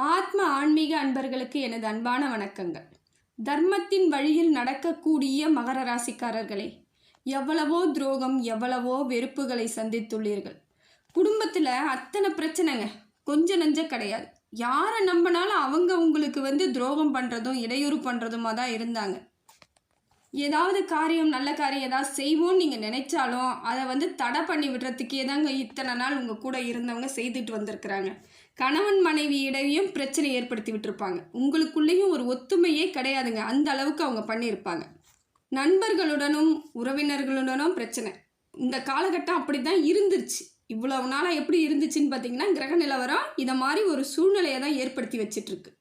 ஆத்ம ஆன்மீக அன்பர்களுக்கு எனது அன்பான வணக்கங்கள். தர்மத்தின் வழியில் நடக்கக்கூடிய மகர ராசிக்காரர்களே, எவ்வளவோ துரோகம், எவ்வளவோ வெறுப்புகளை சந்தித்துள்ளீர்கள். குடும்பத்தில் அத்தனை பிரச்சனைங்க, கொஞ்சம் நஞ்ச கிடையாது. யாரை நம்பினாலும் அவங்க உங்களுக்கு துரோகம் பண்ணுறதும் இடையூறு பண்ணுறதுமா தான் இருந்தாங்க. ஏதாவது காரியம், நல்ல காரியம் ஏதாவது செய்வோன்னு நீங்கள் நினைச்சாலும் அதை தடை பண்ணி விடுறதுக்கே தாங்க இத்தனை நாள் உங்கள் கூட இருந்தவங்க செய்துட்டு வந்திருக்கிறாங்க. கணவன் மனைவி இடையும் பிரச்சனை ஏற்படுத்தி விட்டுருப்பாங்க. உங்களுக்குள்ளேயும் ஒரு ஒத்துமையே கிடையாதுங்க, அந்த அளவுக்கு அவங்க பண்ணியிருப்பாங்க. நண்பர்களுடனும் உறவினர்களுடனும் பிரச்சனை. இந்த காலகட்டம் அப்படி தான் இருந்துருச்சு. இவ்வளவு நாளாக எப்படி இருந்துச்சுன்னு பார்த்தீங்கன்னா, கிரக நிலவரம் இதை மாதிரி ஒரு சூழ்நிலையை தான் ஏற்படுத்தி வச்சிட்ருக்கு.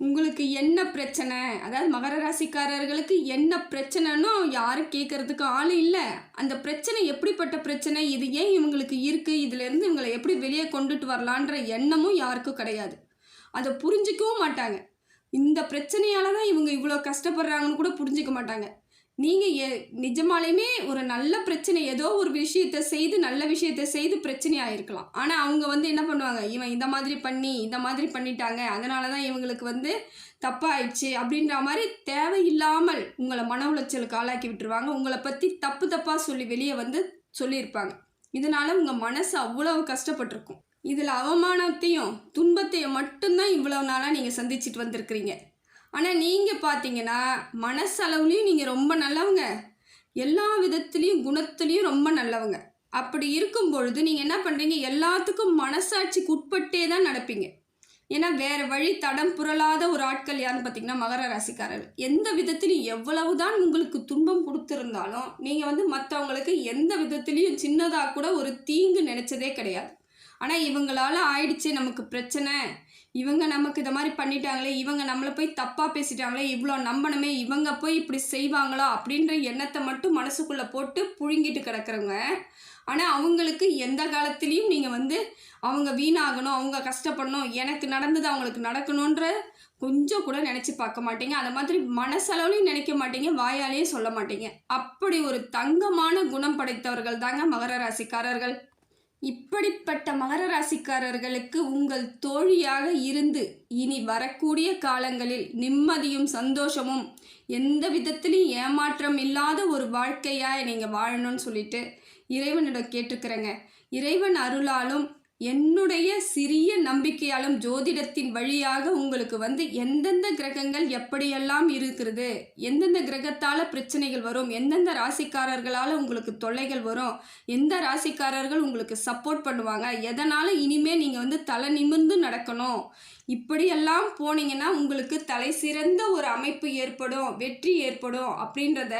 உங்களுக்கு என்ன பிரச்சனை, அதாவது மகர ராசிக்காரர்களுக்கு என்ன பிரச்சனைன்னு யாரும் கேட்கறதுக்கு ஆள் இல்லை. அந்த பிரச்சனை எப்படிப்பட்ட பிரச்சனை, இது ஏன் இவங்களுக்கு இருக்குது, இதுலேருந்து இவங்களை எப்படி வெளியே கொண்டுட்டு வரலான்ற எண்ணமும் யாருக்கும் கிடையாது. அதை புரிஞ்சிக்கவும் மாட்டாங்க. இந்த பிரச்சனையால் தான் இவங்க இவ்வளோ கஷ்டப்படுறாங்கன்னு கூட புரிஞ்சிக்க மாட்டாங்க. நீங்கள் நிஜமாலையுமே ஒரு நல்ல பிரச்சனை, ஏதோ ஒரு விஷயத்தை செய்து, நல்ல விஷயத்தை செய்து பிரச்சனை ஆகிருக்கலாம். ஆனால் அவங்க என்ன பண்ணுவாங்க, இவன் இந்த மாதிரி பண்ணிட்டாங்க, அதனால தான் இவங்களுக்கு தப்பாயிடுச்சு அப்படின்ற மாதிரி தேவையில்லாமல் உங்களை மன உளைச்சலுக்கு ஆளாக்கி விட்டுருவாங்க. உங்களை பற்றி தப்பாக சொல்லி வெளியே சொல்லியிருப்பாங்க. இதனால் உங்கள் மனசு அவ்வளவு கஷ்டப்பட்டிருக்கும். இதில் அவமானத்தையும் துன்பத்தையும் மட்டும்தான் இவ்வளவு நாளாக நீங்கள் சந்திச்சுட்டு வந்திருக்கிறீங்க. ஆனால் நீங்கள் பார்த்தீங்கன்னா மனசளவுலேயும் நீங்கள் ரொம்ப நல்லவங்க, எல்லா விதத்துலேயும் குணத்துலேயும் ரொம்ப நல்லவங்க. அப்படி இருக்கும் பொழுது நீங்கள் என்ன பண்ணுறீங்க, எல்லாத்துக்கும் மனசாட்சிக்கு உட்பட்டே தான் நடப்பீங்க. ஏன்னா வேறு வழி தடம் புரளாத ஒரு ஆட்கள் யாருன்னு பார்த்தீங்கன்னா மகர ராசிக்காரர்கள். எந்த விதத்துலையும் எவ்வளவு தான் உங்களுக்கு துன்பம் கொடுத்துருந்தாலும் நீங்கள் மற்றவங்களுக்கு எந்த விதத்துலேயும் சின்னதாக கூட ஒரு தீங்கு நினச்சதே கிடையாது. ஆனால் இவங்களால ஆயிடுச்சு நமக்கு பிரச்சனை, இவங்க நமக்கு இதை மாதிரி பண்ணிட்டாங்களே, இவங்க நம்மளை போய் தப்பாக பேசிட்டாங்களே, இவ்வளோ நம்பணுமே, இவங்க போய் இப்படி செய்வாங்களா அப்படின்ற எண்ணத்தை மட்டும் மனசுக்குள்ளே போட்டு புழுங்கிட்டு கிடக்குறவங்க. ஆனால் அவங்களுக்கு எந்த காலத்துலேயும் நீங்கள் அவங்க வீணாகணும், அவங்க கஷ்டப்படணும், எனக்கு நடந்தது அவங்களுக்கு நடக்கணுன்ற கொஞ்சம் கூட நினச்சி பார்க்க மாட்டீங்க. அந்த மாதிரி மனசளவுலையும் நினைக்க மாட்டீங்க, வாயாலேயும் சொல்ல மாட்டீங்க. அப்படி ஒரு தங்கமான குணம் படைத்தவர்கள் தாங்க மகர ராசிக்காரர்கள். இப்படிப்பட்ட மகர ராசிக்காரர்களுக்கு உங்கள் தோழியாக இருந்து இனி வரக்கூடிய காலங்களில் நிம்மதியும் சந்தோஷமும் எந்த விதத்திலையும் ஏமாற்றம் இல்லாத ஒரு வாழ்க்கையாக நீங்கள் வாழணும்னு சொல்லிட்டு இறைவனிடம் கேட்டுக்கிறேங்க. இறைவன் அருளாலும் என்னுடைய சிறிய நம்பிக்கையாலும் ஜோதிடத்தின் வழியாக உங்களுக்கு எந்தெந்த கிரகங்கள் எப்படியெல்லாம் இருக்கிறது, எந்தெந்த கிரகத்தால் பிரச்சனைகள் வரும், எந்தெந்த ராசிக்காரர்களால் உங்களுக்கு தொல்லைகள் வரும், எந்த ராசிக்காரர்கள் உங்களுக்கு சப்போர்ட் பண்ணுவாங்க, எதனால் இனிமேல் நீங்கள் தலை நிமிர்ந்து நடக்கணும், இப்படியெல்லாம் போனீங்கன்னா உங்களுக்கு தலை சிறந்த ஒரு அமைப்பு ஏற்படும், வெற்றி ஏற்படும் அப்படின்றத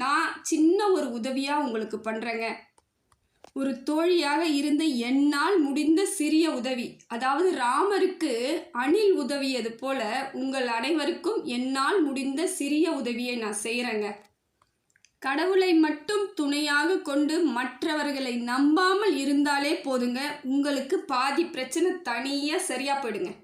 நான் சின்ன ஒரு உதவியாக உங்களுக்கு பண்ணுறேங்க. ஒரு தோழியாக இருந்து என்னால் முடிந்த சிறிய உதவி, அதாவது ராமருக்கு அணில் உதவியது போல உங்கள் அனைவருக்கும் என்னால் முடிந்த சிறிய உதவியை நான் செய்கிறேங்க. கடவுளை மட்டும் துணையாக கொண்டு மற்றவர்களை நம்பாமல் இருந்தாலே போதுங்க, உங்களுக்கு பாதி பிரச்சனை தனியாக சரியாக போயிடுங்க.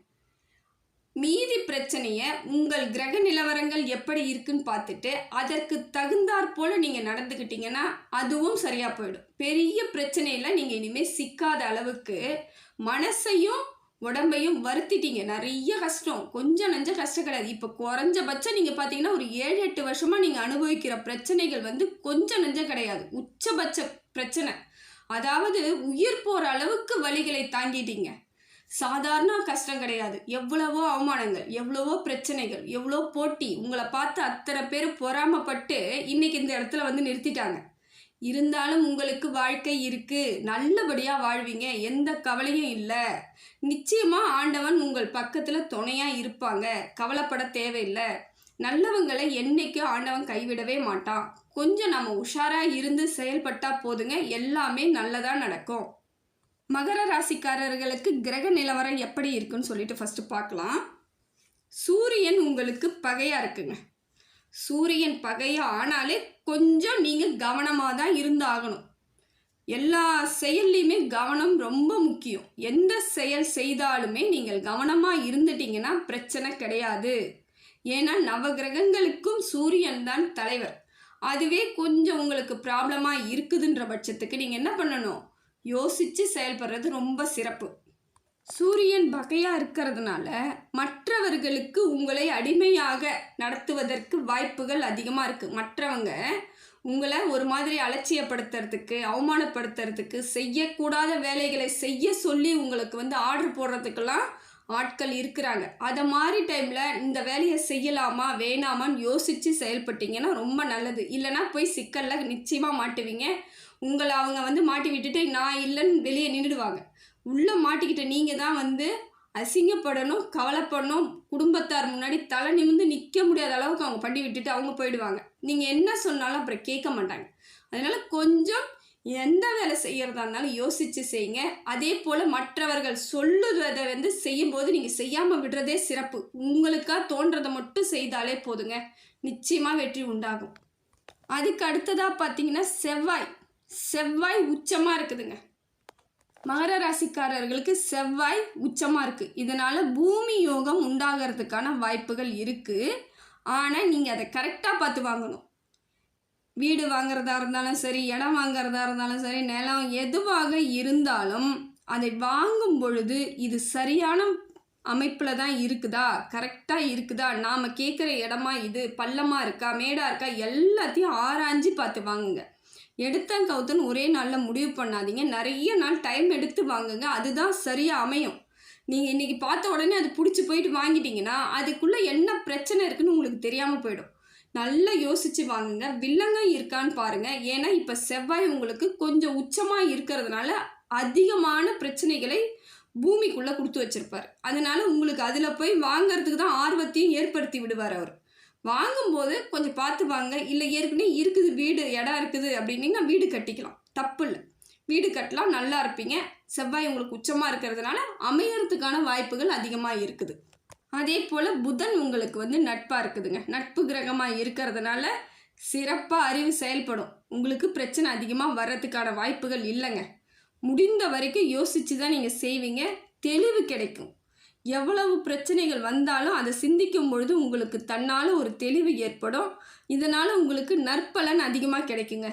மீதி பிரச்சனையை உங்கள் கிரக நிலவரங்கள் எப்படி இருக்குன்னு பார்த்துட்டு அதற்கு தகுந்தாற் போல் நீங்கள் நடந்துக்கிட்டீங்கன்னா அதுவும் சரியாக போயிடும். பெரிய பிரச்சனையில் நீங்கள் இனிமேல் சிக்காத அளவுக்கு மனசையும் உடம்பையும் வருத்திட்டீங்க. நிறைய கஷ்டம், கொஞ்சம் நஞ்ச கஷ்டம் கிடையாது. இப்போ குறைஞ்சபட்சம் நீங்கள் பார்த்தீங்கன்னா ஒரு 7-8 வருஷமாக நீங்கள் அனுபவிக்கிற பிரச்சனைகள் கொஞ்சம் நஞ்சம் கிடையாது, உச்சபட்ச பிரச்சனை. அதாவது உயிர் போகிற அளவுக்கு வலிகளை தாங்கிட்டீங்க. சாதாரண கஷ்டம் கிடையாது. எவ்வளவோ அவமானங்கள், எவ்வளவோ பிரச்சனைகள், எவ்வளோ போட்டி, உங்களை பார்த்து அத்தனை பேர் பொறாமப்பட்டு இன்னைக்கு இந்த இடத்துல நிறுத்திட்டாங்க. இருந்தாலும் உங்களுக்கு வாழ்க்கை இருக்குது, நல்லபடியாக வாழ்வீங்க, எந்த கவலையும் இல்லை. நிச்சயமாக ஆண்டவன் உங்கள் பக்கத்தில் துணையாக இருப்பாங்க, கவலைப்பட தேவையில்லை. நல்லவங்களை என்றைக்கும் ஆண்டவன் கைவிடவே மாட்டான். கொஞ்சம் நம்ம உஷாராக இருந்து செயல்பட்டால் போதுங்க, எல்லாமே நல்லதாக நடக்கும். மகர ராசிக்காரர்களுக்கு கிரக நிலவரம் எப்படி இருக்குன்னு சொல்லிட்டு ஃபஸ்ட்டு பார்க்கலாம். சூரியன் உங்களுக்கு பகையாக இருக்குங்க. சூரியன் பகையாக ஆனாலே கொஞ்சம் நீங்கள் கவனமாக தான் இருந்தாகணும். எல்லா செயல்லையுமே கவனம் ரொம்ப முக்கியம். எந்த செயல் செய்தாலுமே நீங்கள் கவனமாக இருந்துட்டீங்கன்னா பிரச்சனை கிடையாது. ஏன்னா நவகிரகங்களுக்கும் சூரியன் தான் தலைவர். அதுவே கொஞ்சம் உங்களுக்கு ப்ராப்ளமாக இருக்குதுன்ற பட்சத்துக்கு நீங்கள் என்ன பண்ணணும், யோசித்து செயல்படுறது ரொம்ப சிறப்பு. சூரியன் பகையாக இருக்கிறதுனால மற்றவர்களுக்கு உங்களை அடிமையாக நடத்துவதற்கு வாய்ப்புகள் அதிகமாக இருக்குது. மற்றவங்க உங்களை ஒரு மாதிரி அலட்சியப்படுத்துறதுக்கு, அவமானப்படுத்துறதுக்கு, செய்யக்கூடாத வேலைகளை செய்ய சொல்லி உங்களுக்கு ஆர்டர் போடுறதுக்கெல்லாம் ஆட்கள் இருக்கிறாங்க. அதை மாதிரி டைமில் இந்த வேலையை செய்யலாமா வேணாமான்னு யோசித்து செயல்பட்டீங்கன்னா ரொம்ப நல்லது. இல்லைனா போய் சிக்கலில் நிச்சயமாக மாட்டுவீங்க. உங்களை அவங்க மாட்டி விட்டுட்டு நான் இல்லைன்னு வெளியே நின்றுடுவாங்க. உள்ளே மாட்டிக்கிட்ட நீங்கள் தான் அசிங்கப்படணும், கவலைப்படணும். குடும்பத்தார் முன்னாடி தலை நிமிர்ந்து நிற்க முடியாத அளவுக்கு அவங்க பண்ணி விட்டுட்டு அவங்க போயிடுவாங்க. நீங்கள் என்ன சொன்னாலும் அப்புறம் கேட்க மாட்டாங்க. அதனால் கொஞ்சம் எந்த வேலை செய்கிறதா இருந்தாலும் யோசித்து செய்யுங்க. அதே போல் மற்றவர்கள் சொல்லுறதை செய்யும்போது நீங்கள் செய்யாமல் விடுறதே சிறப்பு. உங்களுக்காக தோன்றதை மட்டும் செய்தாலே போதுங்க, நிச்சயமாக வெற்றி உண்டாகும். அதுக்கு அடுத்ததாக பார்த்தீங்கன்னா செவ்வாய் உச்சமாக இருக்குதுங்க. மகர ராசிக்காரர்களுக்கு செவ்வாய் உச்சமாக இருக்குது. இதனால் பூமி யோகம் உண்டாகிறதுக்கான வாய்ப்புகள் இருக்குது. ஆனால் நீங்கள் அதை கரெக்டாக பார்த்து வாங்கணும். வீடு வாங்குறதா இருந்தாலும் சரி, இடம் வாங்குறதா இருந்தாலும் சரி, நிலம் எதுவாக இருந்தாலும் அதை வாங்கும் பொழுது இது சரியான அமைப்பில் தான் இருக்குதா, கரெக்டாக இருக்குதா, நாம் கேட்குற இடமா, இது பள்ளமாக இருக்கா, மேடாக இருக்கா, எல்லாத்தையும் ஆராய்ஞ்சு பார்த்து வாங்குங்க. எடுத்தன் கவுத்தன்னு ஒரே நாளில் முடிவு பண்ணாதீங்க. நிறைய நாள் டைம் எடுத்து வாங்குங்க. அதுதான் சரியாக அமையும். நீங்கள் இன்றைக்கி பார்த்த உடனே அது பிடிச்சி போயிட்டு வாங்கிட்டீங்கன்னா அதுக்குள்ளே என்ன பிரச்சனை இருக்குதுன்னு உங்களுக்கு தெரியாமல் போயிடும். நல்லா யோசித்து வாங்குங்க. வில்லங்க இருக்கான்னு பாருங்கள். ஏன்னா இப்போ செவ்வாய் உங்களுக்கு கொஞ்சம் உச்சமாக இருக்கிறதுனால அதிகமான பிரச்சனைகளை பூமிக்குள்ளே கொடுத்து வச்சுருப்பார். அதனால் உங்களுக்கு அதில் போய் வாங்கிறதுக்கு தான் ஆர்வத்தையும் ஏற்படுத்தி விடுவார் அவர். வாங்கும்போது கொஞ்சம் பார்த்து வாங்க. இல்லை ஏற்கனவே இருக்குது, வீடு இடம் இருக்குது அப்படின்னீங்கன்னா வீடு கட்டிக்கலாம், தப்பு இல்லை. வீடு கட்டலாம், நல்லா இருப்பீங்க. செவ்வாய் உங்களுக்கு உச்சமாக இருக்கிறதுனால அமையறதுக்கான வாய்ப்புகள் அதிகமாக இருக்குது. அதே போல் புதன் உங்களுக்கு நட்பாக இருக்குதுங்க. நட்பு கிரகமாக இருக்கிறதுனால சிறப்பாக அறிவு செயல்படும். உங்களுக்கு பிரச்சனை அதிகமாக வர்றதுக்கான வாய்ப்புகள் இல்லைங்க. முடிந்த வரைக்கும் யோசித்து தான் நீங்கள் செய்வீங்க. தெளிவு கிடைக்கும். எவ்வளவு பிரச்சனைகள் வந்தாலும் அதை சிந்திக்கும் பொழுது உங்களுக்கு தன்னால் ஒரு தெளிவு ஏற்படும். இதனால் உங்களுக்கு நற்பலன் அதிகமாக கிடைக்குங்க.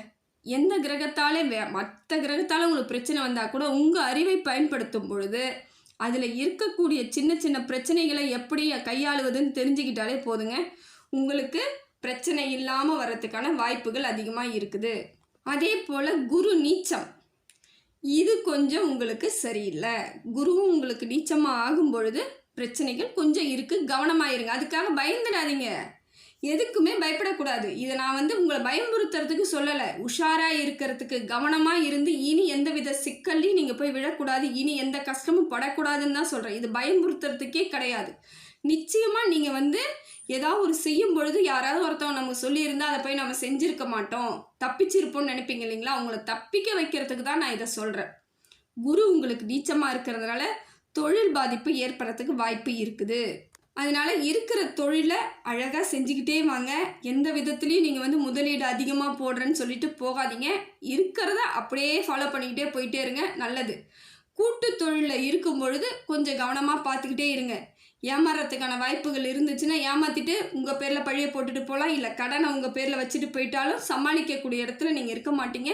எந்த கிரகத்தாலே மற்ற கிரகத்தால் உங்களுக்கு பிரச்சனை வந்தால் கூட உங்கள் அறிவை பயன்படுத்தும் பொழுது அதில் இருக்கக்கூடிய சின்ன சின்ன பிரச்சனைகளை எப்படி கையாளுவதுன்னு தெரிஞ்சுக்கிட்டாலே போதுங்க, உங்களுக்கு பிரச்சனை இல்லாமல் வர்றதுக்கான வாய்ப்புகள் அதிகமாக இருக்குது. அதே போல் குரு நீச்சம், இது கொஞ்சம் உங்களுக்கு சரியில்லை. குருவும் உங்களுக்கு நீச்சமாக ஆகும் பொழுது பிரச்சனைகள் கொஞ்சம் இருக்குது, கவனமாக இருங்க. அதுக்காக பயந்துடாதீங்க, எதுக்குமே பயப்படக்கூடாது. இதை நான் உங்களை பயமுறுத்துறதுக்கு சொல்லலை, உஷாராக இருக்கிறதுக்கு, கவனமாக இருந்து இனி எந்த வித சிக்கல்லையும் நீங்கள் போய் விழக்கூடாது, இனி எந்த கஷ்டமும் படக்கூடாதுன்னு தான் சொல்கிறேன். இது பயமுறுத்துறதுக்கே கிடையாது. நிச்சயமாக நீங்கள் ஏதாவது ஒரு செய்யும் பொழுது யாராவது ஒருத்தவங்க நமக்கு சொல்லியிருந்தால் அதை போய் நம்ம செஞ்சுருக்க மாட்டோம், தப்பிச்சிருப்போம்னு நினைப்பீங்க இல்லைங்களா? அவங்கள தப்பிக்க வைக்கிறதுக்கு தான் நான் இதை சொல்கிறேன். குரு உங்களுக்கு நீச்சமாக இருக்கிறதுனால தொழில் பாதிப்பு ஏற்படுறதுக்கு வாய்ப்பு இருக்குது. அதனால் இருக்கிற தொழிலை அழகாக செஞ்சுக்கிட்டே வாங்க. எந்த விதத்துலேயும் நீங்கள் முதலீடு அதிகமாக போடுறேன்னு சொல்லிட்டு போகாதீங்க. இருக்கிறத அப்படியே ஃபாலோ பண்ணிக்கிட்டே போயிட்டே இருங்க, நல்லது. கூட்டு தொழிலில் இருக்கும் பொழுது கொஞ்சம் கவனமாக பார்த்துக்கிட்டே இருங்க. ஏமாறத்துக்கான வாய்ப்புகள் இருந்துச்சுன்னா ஏமாற்றிட்டு உங்கள் பேரில் பழிய போட்டுட்டு போகலாம். இல்லை கடனை உங்கள் பேரில் வச்சுட்டு போயிட்டாலும் சமாளிக்கக்கூடிய இடத்துல நீங்கள் இருக்க மாட்டீங்க.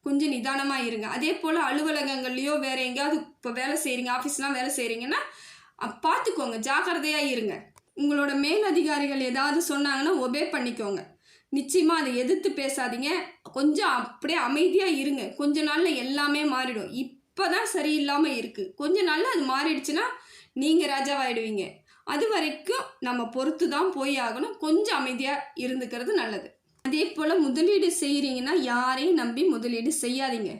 கொஞ்சம் நிதானமாக இருங்க. அதே போல் அலுவலகங்கள்லையோ வேறு எங்கேயாவது இப்போ வேலை செய்கிறீங்க, ஆஃபீஸ்லாம் வேலை செய்கிறீங்கன்னா பார்த்துக்கோங்க, ஜாக்கிரதையாக இருங்க. உங்களோட மேலதிகாரிகள் ஏதாவது சொன்னாங்கன்னா ஒபே பண்ணிக்கோங்க. நிச்சயமாக அதை எதிர்த்து பேசாதீங்க. கொஞ்சம் அப்படியே அமைதியாக இருங்க. கொஞ்ச நாளில் எல்லாமே மாறிடும். இப்போ தான் சரியில்லாமல் இருக்குது, கொஞ்ச நாளில் அது மாறிடுச்சுன்னா நீங்கள் ராஜாவாயிடுவீங்க. அது வரைக்கும் நம்ம பொறுத்து தான் போய் ஆகணும். கொஞ்சம் அமைதியாக இருந்துக்கிறது நல்லது. அதே போல் முதலீடு செய்கிறீங்கன்னா யாரையும் நம்பி முதலீடு செய்யாதீங்க.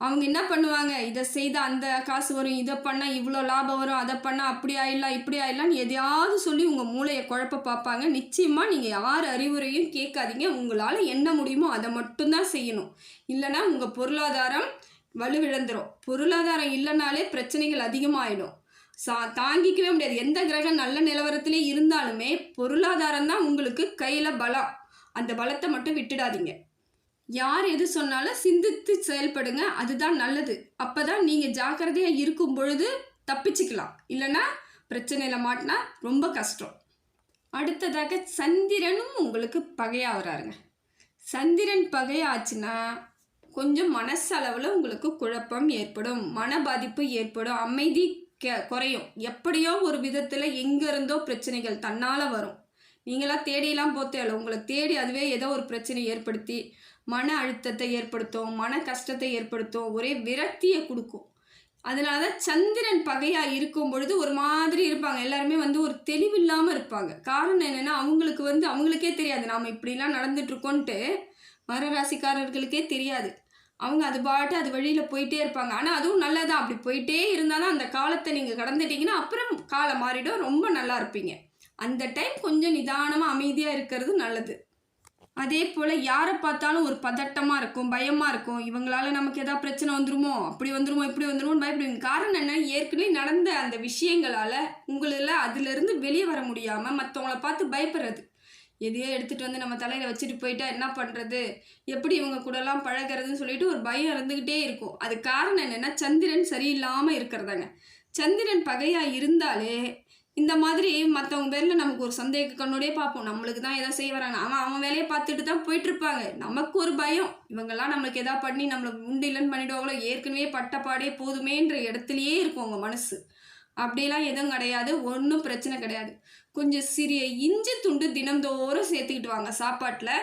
அவங்க என்ன பண்ணுவாங்க, இதை செய்தால் அந்த காசு வரும், இதை பண்ணால் இவ்வளோ லாபம் வரும், அதை பண்ணால் அப்படி ஆயிடலாம் இப்படி ஆயிடலான்னு எதையாவது சொல்லி உங்கள் மூளையை குழப்ப பார்ப்பாங்க. நிச்சயமாக நீங்கள் யார் அறிவுரையும் கேட்காதீங்க. உங்களால் என்ன முடியுமோ அதை மட்டும்தான் செய்யணும். இல்லைனா உங்கள் பொருளாதாரம் வலுவிழந்துடும். பொருளாதாரம் இல்லைனாலே பிரச்சனைகள் அதிகமாகிடும். தாங்கிக்கவே முடியாது. எந்த கிரகம் நல்ல நிலவரத்திலே இருந்தாலுமே பொருளாதாரம் தான் உங்களுக்கு கையில் பலம். அந்த பலத்தை மட்டும் விட்டுடாதீங்க. யார் எது சொன்னாலும் சிந்தித்து செயல்படுங்க, அதுதான் நல்லது. அப்போ தான் நீங்கள் ஜாக்கிரதையாக இருக்கும் பொழுது தப்பிச்சுக்கலாம். இல்லைன்னா பிரச்சனையில் மாட்டினா ரொம்ப கஷ்டம். அடுத்ததாக சந்திரனும் உங்களுக்கு பகையாக வராருங்க. சந்திரன் பகையாச்சுன்னா கொஞ்சம் மனசளவில் உங்களுக்கு குழப்பம் ஏற்படும், மன பாதிப்பு ஏற்படும், அமைதி குறையும். எப்படியோ ஒரு விதத்தில் எங்கேருந்தோ பிரச்சனைகள் தன்னால் வரும். நீங்களாம் தேடியெல்லாம் போத்தேல, உங்களை தேடி அதுவே ஏதோ ஒரு பிரச்சனை ஏற்படுத்தி மன அழுத்தத்தை ஏற்படுத்தும், மன கஷ்டத்தை ஏற்படுத்தும், ஒரே விரக்தியை கொடுக்கும். அதனால தான் சந்திரன் பகையாக இருக்கும் பொழுது ஒரு மாதிரி இருப்பாங்க. எல்லாருமே ஒரு தெளிவில்லாமல் இருப்பாங்க. காரணம் என்னென்னா அவங்களுக்கு அவங்களுக்கே தெரியாது நாம் இப்படிலாம் நடந்துட்டுருக்கோன்ட்டு. மகர ராசிக்காரர்களுக்கே தெரியாது. அவங்க அது பாட்டு அது வழியில் போயிட்டே இருப்பாங்க. ஆனால் அதுவும் நல்லதான். அப்படி போயிட்டே இருந்தால் தான் அந்த காலத்தை நீங்கள் கடந்துட்டீங்கன்னா அப்புறம் காலம் மாறிடும், ரொம்ப நல்லா இருப்பீங்க. அந்த டைம் கொஞ்சம் நிதானமாக அமைதியாக இருக்கிறது நல்லது. அதே போல் யாரை பார்த்தாலும் ஒரு பதட்டமாக இருக்கும், பயமாக இருக்கும். இவங்களால நமக்கு எதாவது பிரச்சனை வந்துருமோ, அப்படி வந்துருமோ, இப்படி வந்துருமோன்னு பயப்படுவீங்க. காரணம் என்ன, ஏற்கனவே நடந்த அந்த விஷயங்களால் உங்களால் அதிலிருந்து வெளியே வர முடியாமல் மற்றவங்கள பார்த்து பயப்படுறது. எதையோ எடுத்துகிட்டு நம்ம தலையில் வச்சுட்டு போயிட்டா என்ன பண்ணுறது, எப்படி இவங்க கூடலாம் பழகிறதுன்னு சொல்லிட்டு ஒரு பயம் இருந்துக்கிட்டே இருக்கும். அது காரணம் என்னென்னா சந்திரன் சரியில்லாமல் இருக்கிறதாங்க. சந்திரன் பகையாக இருந்தாலே இந்த மாதிரி மற்றவங்க பேரில் நமக்கு ஒரு சந்தேக கண்ணோடையே பார்ப்போம். நம்மளுக்கு தான் எதாவது செய்ய வராங்க, அவன் வேலையை பார்த்துட்டு தான் போயிட்டுருப்பாங்க. நமக்கு ஒரு பயம், இவங்கெல்லாம் நம்மளுக்கு எதாவது பண்ணி நம்மளை உண்டிலன்னு பண்ணிவிடுவாங்களோ, ஏற்கனவே பட்டப்பாடே போதுமேன்ற இடத்துலையே இருக்கும் உங்கள் மனசு. அப்படிலாம் எதுவும் கிடையாது, ஒன்றும் பிரச்சனை கிடையாது. கொஞ்சம் சிறிய இஞ்சி துண்டு தினந்தோறும் சேர்த்துக்கிட்டு வாங்க சாப்பாட்டில்.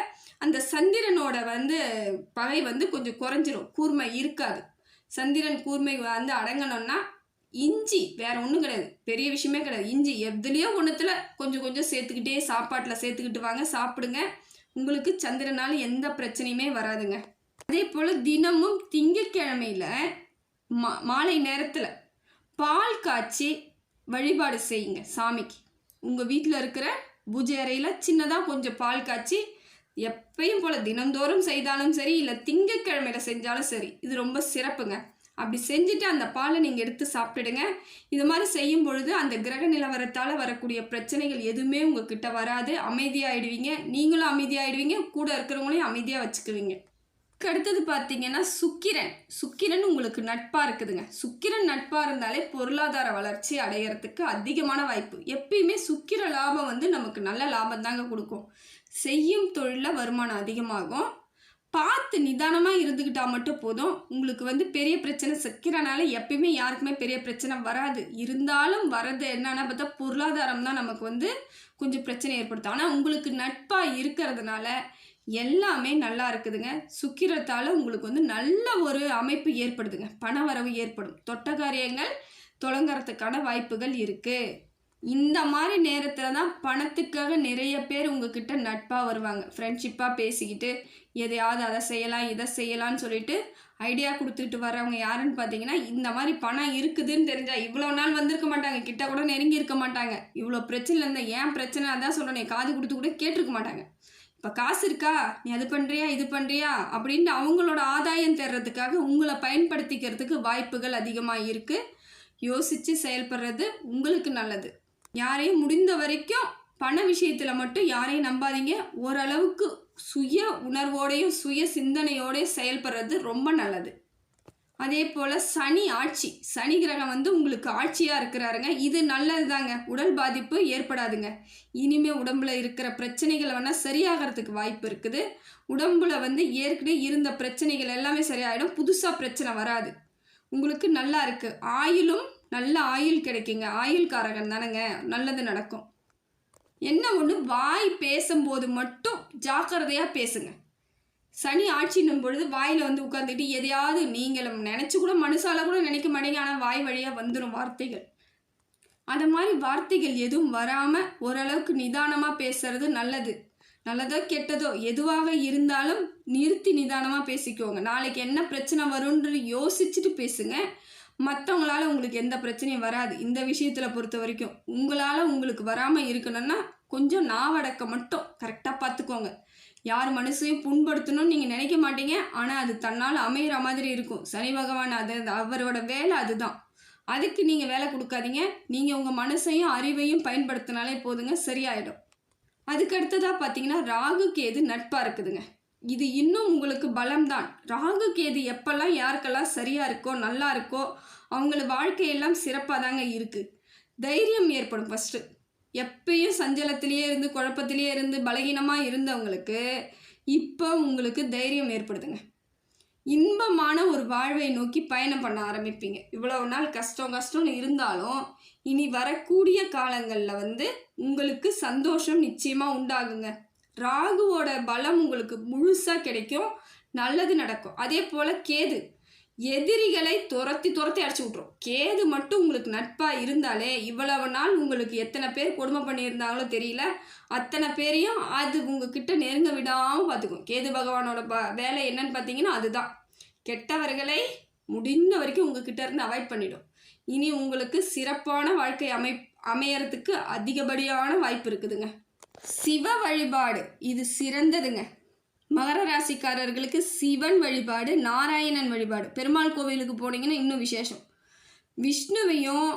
அந்த சந்திரனோட பகை கொஞ்சம் குறைஞ்சிரும், கூர்மை இருக்காது. சந்திரன் கூர்மை அடங்கணும்னா இஞ்சி, வேற ஒன்றும் கிடையாது, பெரிய விஷயமே கிடையாது. இஞ்சி எதுலேயோ ஒன்றுத்தில் கொஞ்சம் கொஞ்சம் சேர்த்துக்கிட்டே சாப்பாட்டில் சேர்த்துக்கிட்டு வாங்க, சாப்பிடுங்க. உங்களுக்கு சந்திரனால் எந்த பிரச்சனையுமே வராதுங்க. அதே போல் தினமும் திங்கட்கிழமையில் மாலை நேரத்தில் பால் காய்ச்சி வழிபாடு செய்யுங்க சாமிக்கு. உங்கள் வீட்டில் இருக்கிற பூஜை அறையில் சின்னதாக கொஞ்சம் பால் காய்ச்சி எப்பயும் போல் தினந்தோறும் செய்தாலும் சரி, இல்லை திங்கட்கிழமையில் செஞ்சாலும் சரி, இது ரொம்ப சிறப்புங்க. அப்படி செஞ்சுட்டு அந்த பாலை நீங்கள் எடுத்து சாப்பிட்டுடுங்க. இது மாதிரி செய்யும் பொழுது அந்த கிரக நிலவரத்தால் வரக்கூடிய பிரச்சனைகள் எதுவுமே உங்ககிட்ட வராது. அமைதியாகிடுவீங்க, நீங்களும் அமைதியாகிடுவீங்க, கூட இருக்கிறவங்களையும் அமைதியாக வச்சுக்குவீங்க. அடுத்தது பார்த்தீங்கன்னா சுக்கிரன் உங்களுக்கு நட்பாக இருக்குதுங்க. சுக்கிரன் நட்பாக இருந்தாலே பொருளாதார வளர்ச்சி அடையிறதுக்கு அதிகமான வாய்ப்பு. எப்பயுமே சுக்கிர லாபம் நமக்கு நல்ல லாபம் தாங்க கொடுக்கும். செய்யும் தொழிலில் வருமானம் அதிகமாகும். பார்த்து நிதானமாக இருந்துக்கிட்டால் மட்டும் போதும். உங்களுக்கு பெரிய பிரச்சனை சுக்கிரனால எப்பயுமே யாருக்குமே பெரிய பிரச்சனை வராது. இருந்தாலும் வரது என்னன்னா பார்த்தா பொருளாதாரம் தான் நமக்கு கொஞ்சம் பிரச்சனை ஏற்படுத்தும். ஆனால் உங்களுக்கு நட்பாக இருக்கிறதுனால எல்லாமே நல்லா இருக்குதுங்க. சுக்கிரத்தால் உங்களுக்கு நல்ல ஒரு அமைப்பு ஏற்படுதுங்க, பண வரவு ஏற்படும். தொட்ட காரியங்கள் தொடங்கிறதுக்கான வாய்ப்புகள் இருக்குது. இந்த மாதிரி நேரத்தில் தான் பணத்துக்காக நிறைய பேர் உங்ககிட்ட நட்பாக வருவாங்க. ஃப்ரெண்ட்ஷிப்பாக பேசிக்கிட்டு எதையாவது அதை செய்யலாம் இதை செய்யலான்னு சொல்லிட்டு ஐடியா கொடுத்துட்டு வர்றவங்க யாருன்னு பார்த்தீங்கன்னா, இந்த மாதிரி பணம் இருக்குதுன்னு தெரிஞ்சால் இவ்வளோ நாள் வந்திருக்க மாட்டாங்க, கிட்ட கூட நெருங்கி இருக்க மாட்டாங்க. இவ்வளோ பிரச்சனை இருந்தால் ஏன் பிரச்சனை அதான் சொல்கிறேன், காது கொடுத்து கூட கேட்டிருக்க மாட்டாங்க. இப்போ காசு இருக்கா, நீ அது பண்ணுறியா இது பண்ணுறியா அப்படின்ட்டு அவங்களோட ஆதாயம் தேடுறதுக்காக உங்களை பயன்படுத்திக்கிறதுக்கு வாய்ப்புகள் அதிகமாக இருக்குது. யோசித்து செயல்படுறது உங்களுக்கு நல்லது. யாரையும் முடிந்த வரைக்கும் பண விஷயத்தில் மட்டும் யாரையும் நம்பாதீங்க. ஓரளவுக்கு சுய உணர்வோடையும் சுய சிந்தனையோடையும் செயல்படுறது ரொம்ப நல்லது. அதே போல் சனி கிரகம் உங்களுக்கு ஆட்சியாக இருக்கிறாருங்க. இது நல்லது தாங்க, உடல் பாதிப்பு ஏற்படாதுங்க. இனிமேல் உடம்புல இருக்கிற பிரச்சனைகளை வேணால் சரியாகிறதுக்கு வாய்ப்பு இருக்குது. உடம்புல ஏற்கனவே இருந்த பிரச்சனைகள் எல்லாமே சரியாயிடும், புதுசாக பிரச்சனை வராது. உங்களுக்கு நல்லா இருக்குது. ஆயுளும் நல்ல ஆயுள் கிடைக்குங்க. ஆயுள் காரகன் தானேங்க, நல்லது நடக்கும். என்ன ஒன்று, வாய் பேசும்போது மட்டும் ஜாக்கிரதையாக பேசுங்க. சனி ஆட்சின்னும் பொழுது வாயில் உட்காந்துக்கிட்டு எதையாவது நீங்கள் நினச்சி கூட மனுஷால கூட நினைக்க மாட்டீங்க, ஆனால் வாய் வழியாக வந்துடும் வார்த்தைகள். அந்த மாதிரி வார்த்தைகள் எதுவும் வராமல் ஓரளவுக்கு நிதானமாக பேசுறது நல்லது. நல்லதோ கெட்டதோ எதுவாக இருந்தாலும் நிறுத்தி நிதானமாக பேசிக்கோங்க. நாளைக்கு என்ன பிரச்சனை வரும்னு யோசிச்சுட்டு பேசுங்க. மற்றவங்களால உங்களுக்கு எந்த பிரச்சனையும் வராது. இந்த விஷயத்தில் பொறுத்த வரைக்கும் உங்களுக்கு வராமல் இருக்கணும்னா கொஞ்சம் நாவடக்கம் மட்டும் கரெக்டாக பார்த்துக்கோங்க. யார் மனசையும் புண்படுத்தணும்னு நீங்கள் நினைக்க மாட்டீங்க, ஆனால் அது தன்னால் அமைகிற மாதிரி இருக்கும். சனி பகவான் அவரோட வேலை அதுதான். அதுக்கு நீங்கள் வேலை கொடுக்காதீங்க. நீங்கள் உங்கள் மனசையும் அறிவையும் பயன்படுத்தினாலே போதுங்க, சரியாயிடும். அதுக்கு அடுத்ததாக பார்த்தீங்கன்னா ராகு கேது நட்பாக இருக்குதுங்க. இது இன்னும் உங்களுக்கு பலம்தான். ராகு கேது எப்பெல்லாம் யாருக்கெல்லாம் சரியாக இருக்கோ நல்லா இருக்கோ அவங்கள வாழ்க்கையெல்லாம் சிறப்பாக தாங்க இருக்குது. தைரியம் ஏற்படும். ஃபஸ்ட்டு எப்பயும் சஞ்சலத்திலேயே இருந்து குழப்பத்திலேயே இருந்து பலகீனமாக இருந்தவங்களுக்கு இப்போ உங்களுக்கு தைரியம் ஏற்படுதுங்க. இன்பமான ஒரு வாழ்வை நோக்கி பயணம் பண்ண ஆரம்பிப்பீங்க. இவ்வளவு நாள் கஷ்டம்னு இருந்தாலும் இனி வரக்கூடிய காலங்களில் வந்து உங்களுக்கு சந்தோஷம் நிச்சயமாக உண்டாகுங்க. ராகுவோட பலம் உங்களுக்கு முழுசாக கிடைக்கும், நல்லது நடக்கும். அதே போல் கேது எதிரிகளை துரத்தி அடிச்சு விட்ரும். கேது மட்டும் உங்களுக்கு நட்பாக இருந்தாலே இவ்வளவு நாள் உங்களுக்கு எத்தனை பேர் கொடுமை பண்ணியிருந்தாங்களோ தெரியல, அத்தனை பேரையும் அது உங்ககிட்ட நெருங்க விடாமல் பார்த்துக்கும். கேது பகவானோட வேலை என்னன்னு பார்த்தீங்கன்னா அதுதான், கெட்டவர்களை முடிந்த வரைக்கும் உங்ககிட்ட இருந்து அவாய்ட் பண்ணிடும். இனி உங்களுக்கு சிறப்பான வாழ்க்கை அமையறதுக்கு அதிகப்படியான வாய்ப்பு இருக்குதுங்க. சிவ வழிபாடு இது சிறந்ததுங்க. மகர ராசிக்காரர்களுக்கு சிவன் வழிபாடு, நாராயணன் வழிபாடு, பெருமாள் கோவிலுக்கு போனீங்கன்னா இன்னும் விசேஷம். விஷ்ணுவையும்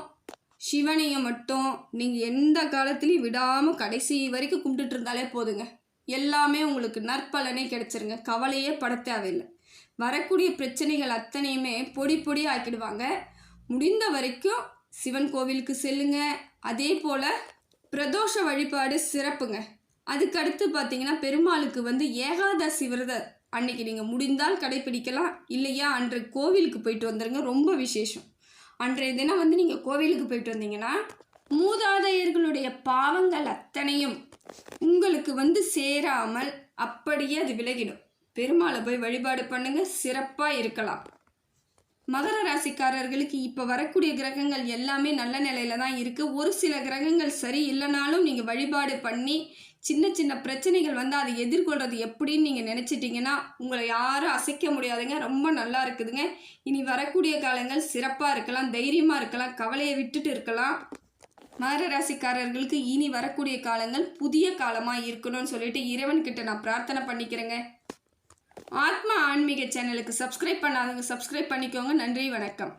சிவனையும் மட்டும் நீங்கள் எந்த காலத்துலையும் விடாமல் கடைசி வரைக்கும் கும்பிட்டுட்டு இருந்தாலே போதுங்க, எல்லாமே உங்களுக்கு நற்பலனே கிடைச்சிருங்க. கவலையே பட தேவையில்லை. வரக்கூடிய பிரச்சனைகள் அத்தனையுமே பொடி ஆக்கிடுவாங்க. முடிந்த வரைக்கும் சிவன் கோவிலுக்கு செல்லுங்க. அதே போல் பிரதோஷ வழிபாடு சிறப்புங்க. அதுக்கடுத்து பார்த்தீங்கன்னா பெருமாளுக்கு வந்து ஏகாதசி விரத அன்னைக்கு நீங்கள் முடிந்தால் கடைப்பிடிக்கலாம், இல்லையா அன்று கோவிலுக்கு போயிட்டு வந்துடுங்க, ரொம்ப விசேஷம். அன்றைய தினம் வந்து நீங்கள் கோவிலுக்கு போயிட்டு வந்தீங்கன்னா மூதாதையர்களுடைய பாவங்கள் அத்தனையும் உங்களுக்கு வந்து சேராமல் அப்படியே அது விலகிடும். பெருமாளை போய் வழிபாடு பண்ணுங்க, சிறப்பாக இருக்கலாம். மகர ராசிக்காரர்களுக்கு இப்போ வரக்கூடிய கிரகங்கள் எல்லாமே நல்ல நிலையில தான் இருக்குது. ஒரு சில கிரகங்கள் சரி இல்லைனாலும் நீங்கள் வழிபாடு பண்ணி சின்ன பிரச்சனைகள் வந்து அதை எதிர்கொள்கிறது எப்படின்னு நீங்கள் நினச்சிட்டிங்கன்னா உங்களை யாரும் அசைக்க முடியாதுங்க. ரொம்ப நல்லா இருக்குதுங்க. இனி வரக்கூடிய காலங்கள் சிறப்பாக இருக்கலாம், தைரியமாக இருக்கலாம், கவலையை விட்டுட்டு இருக்கலாம். மகர ராசிக்காரர்களுக்கு இனி வரக்கூடிய காலங்கள் புதிய காலமாக இருக்கணும்னு சொல்லிட்டு இறைவன்கிட்ட நான் பிரார்த்தனை பண்ணிக்கிறேங்க. ஆத்மா ஆன்மீக சேனலுக்கு சப்ஸ்கிரைப் பண்ணாதவங்க சப்ஸ்கிரைப் பண்ணிக்கோங்க. நன்றி, வணக்கம்.